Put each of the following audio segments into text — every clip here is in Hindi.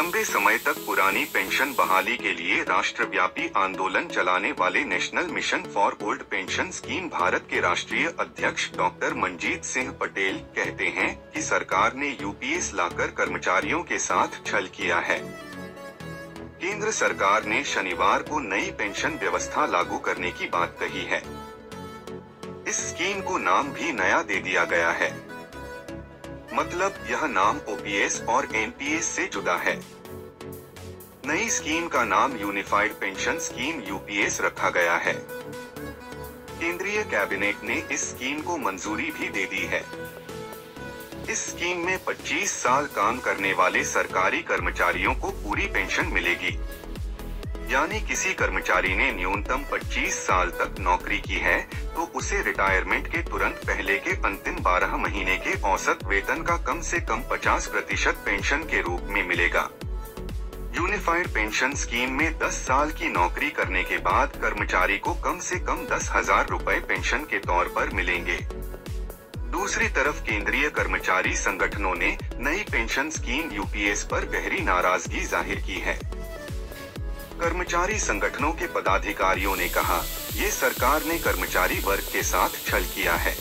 लंबे समय तक पुरानी पेंशन बहाली के लिए राष्ट्रव्यापी आंदोलन चलाने वाले national mission for old pension scheme Bharat के राष्ट्रीय अध्यक्ष डॉक्टर मनजीत सिंह पटेल कहते हैं कि सरकार ने यूपीएस लाकर कर्मचारियों के साथ छल किया है। केंद्र सरकार ने शनिवार को नई पेंशन व्यवस्था लागू करने की बात कही है। इस स्कीम को नाम भी नया दे दिया गया है। मतलब यह नाम ओपीएस और एनपीएस से जुदा है। नई स्कीम का नाम यूनिफाइड पेंशन स्कीम यूपीएस रखा गया है। केंद्रीय कैबिनेट ने इस स्कीम को मंजूरी भी दे दी है। इस स्कीम में 25 साल काम करने वाले सरकारी कर्मचारियों को पूरी पेंशन मिलेगी। यानी किसी कर्मचारी ने न्यूनतम 25 साल तक नौकरी की है तो उसे रिटायरमेंट के तुरंत पहले के अंतिम 12 महीने के औसत वेतन का कम से कम 50% पेंशन के रूप में मिलेगा। यूनिफाइड पेंशन स्कीम में 10 साल की नौकरी करने के बाद कर्मचारी को कम से कम 10,000 रुपए पेंशन के तौर पर मिलेंगे। दूसरी तरफ केंद्रीय कर्मचारी संगठनों ने नई पेंशन स्कीम यूपीएस पर गहरी नाराजगी जाहिर की है। कर्मचारी संगठनों के पदाधिकारियों ने कहा, ये सरकार ने कर्मचारी वर्ग के साथ छल किया है।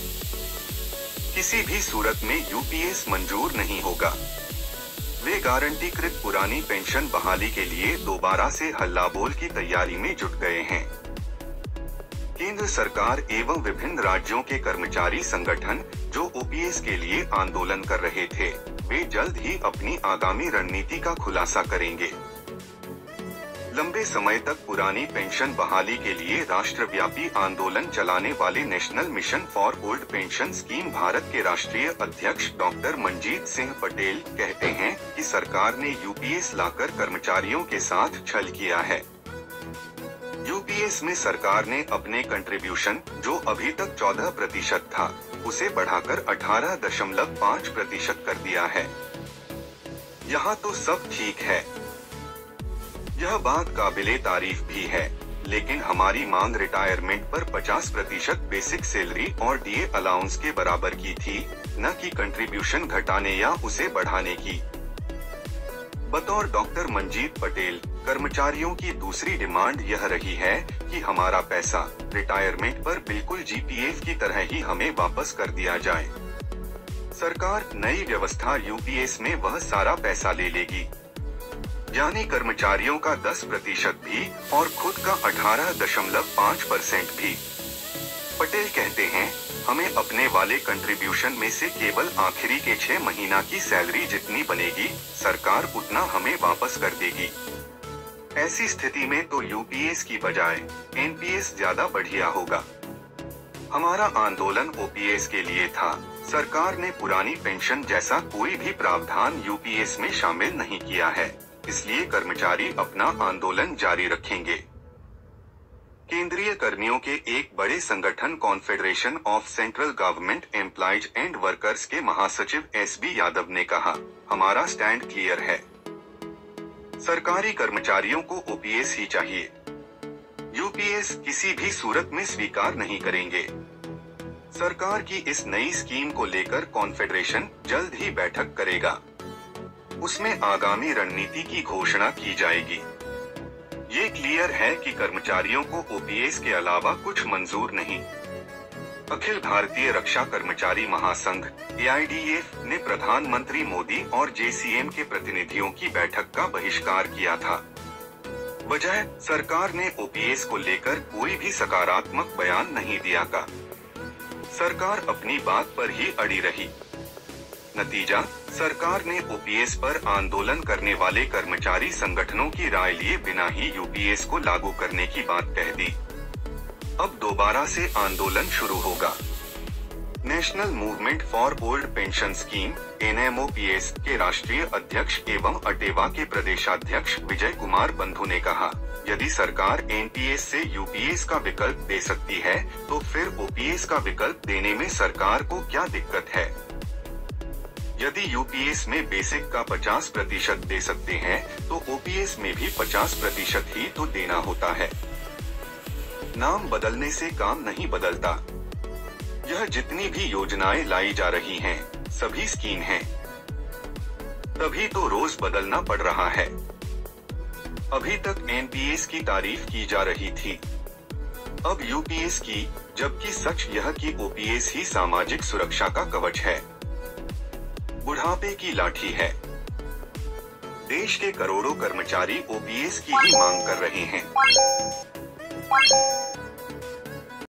किसी भी सूरत में यूपीएस मंजूर नहीं होगा। वे गारंटीकृत पुरानी पेंशन बहाली के लिए दोबारा से हल्लाबोल की तैयारी में जुट गए हैं। केंद्र सरकार एवं विभिन्न राज्यों के कर्मचारी संगठन जो ओपीएस के लिए आंदोलन कर रहे थे, वे जल्द ही अपनी आगामी रणनीति का खुलासा करेंगे। लंबे समय तक पुरानी पेंशन बहाली के लिए राष्ट्रव्यापी आंदोलन चलाने वाले national mission for old pension scheme Bharat के राष्ट्रीय अध्यक्ष डॉक्टर मनजीत सिंह पटेल कहते हैं कि सरकार ने यूपीएस लाकर कर्मचारियों के साथ छल किया है। यूपीएस में सरकार ने अपने कंट्रीब्यूशन जो अभी तक 14% था, उसे बढ़ाकर 18.5% कर दिया है। यहाँ तो सब ठीक है, यह बात काबिले तारीफ भी है, लेकिन हमारी मांग रिटायरमेंट पर 50% बेसिक सैलरी और डीए अलाउंस के बराबर की थी, न कि कंट्रीब्यूशन घटाने या उसे बढ़ाने की। बतौर डॉक्टर मनजीत पटेल, कर्मचारियों की दूसरी डिमांड यह रही है कि हमारा पैसा रिटायरमेंट पर बिल्कुल जीपीएफ की तरह ही हमें वापस कर दिया जाए। सरकार नई व्यवस्था यूपीएस में वह सारा पैसा ले लेगी, यानी कर्मचारियों का 10% भी और खुद का 18.5% भी। पटेल कहते हैं, हमें अपने वाले कंट्रीब्यूशन में से केवल आखिरी के 6 महीना की सैलरी जितनी बनेगी, सरकार उतना हमें वापस कर देगी। ऐसी स्थिति में तो यूपीएस की बजाय एनपीएस ज्यादा बढ़िया होगा। हमारा आंदोलन ओपीएस के लिए था। सरकार ने पुरानी पेंशन जैसा कोई भी प्रावधान यूपीएस में शामिल नहीं किया है, इसलिए कर्मचारी अपना आंदोलन जारी रखेंगे। केंद्रीय कर्मियों के एक बड़े संगठन confederation of central government employees and workers के महासचिव एसबी यादव ने कहा, हमारा स्टैंड क्लियर है। सरकारी कर्मचारियों को ओपीएस ही चाहिए। यूपीएस किसी भी सूरत में स्वीकार नहीं करेंगे। सरकार की इस नई स्कीम को लेकर कॉन्फेडरेशन जल्द ही बैठक करेगा। उसमें आगामी रणनीति की घोषणा की जाएगी। ये क्लियर है कि कर्मचारियों को ओपीएस के अलावा कुछ मंजूर नहीं। अखिल भारतीय रक्षा कर्मचारी महासंघ AIDF ने प्रधानमंत्री मोदी और JCM के प्रतिनिधियों की बैठक का बहिष्कार किया था। वजह, सरकार ने ओपीएस को लेकर कोई भी सकारात्मक बयान नहीं दिया का। सरकार अपनी बात पर ही अड़ी रही। नतीजा, सरकार ने ओपीएस पर आंदोलन करने वाले कर्मचारी संगठनों की राय लिए बिना ही यूपीएस को लागू करने की बात कह दी। अब दोबारा से आंदोलन शुरू होगा। National movement for old pension scheme NMOPS के राष्ट्रीय अध्यक्ष एवं अटेवा के प्रदेशाध्यक्ष विजय कुमार बंधु ने कहा, यदि सरकार एनपीएस से यूपीएस का विकल्प दे सकती है तो फिर ओपीएस का विकल्प देने में सरकार को क्या दिक्कत है। यदि यूपीएस में बेसिक का 50% दे सकते हैं तो ओपीएस में भी 50% ही तो देना होता है। नाम बदलने से काम नहीं बदलता। यह जितनी भी योजनाएं लाई जा रही हैं, सभी स्कीम हैं। तभी तो रोज बदलना पड़ रहा है। अभी तक एनपीएस की तारीफ की जा रही थी, अब यूपीएस की, जबकि सच यह कि ओपीएस ही सामाजिक सुरक्षा का कवच है, बुढ़ापे की लाठी है। देश के करोड़ों कर्मचारी ओपीएस की ही मांग कर रहे हैं।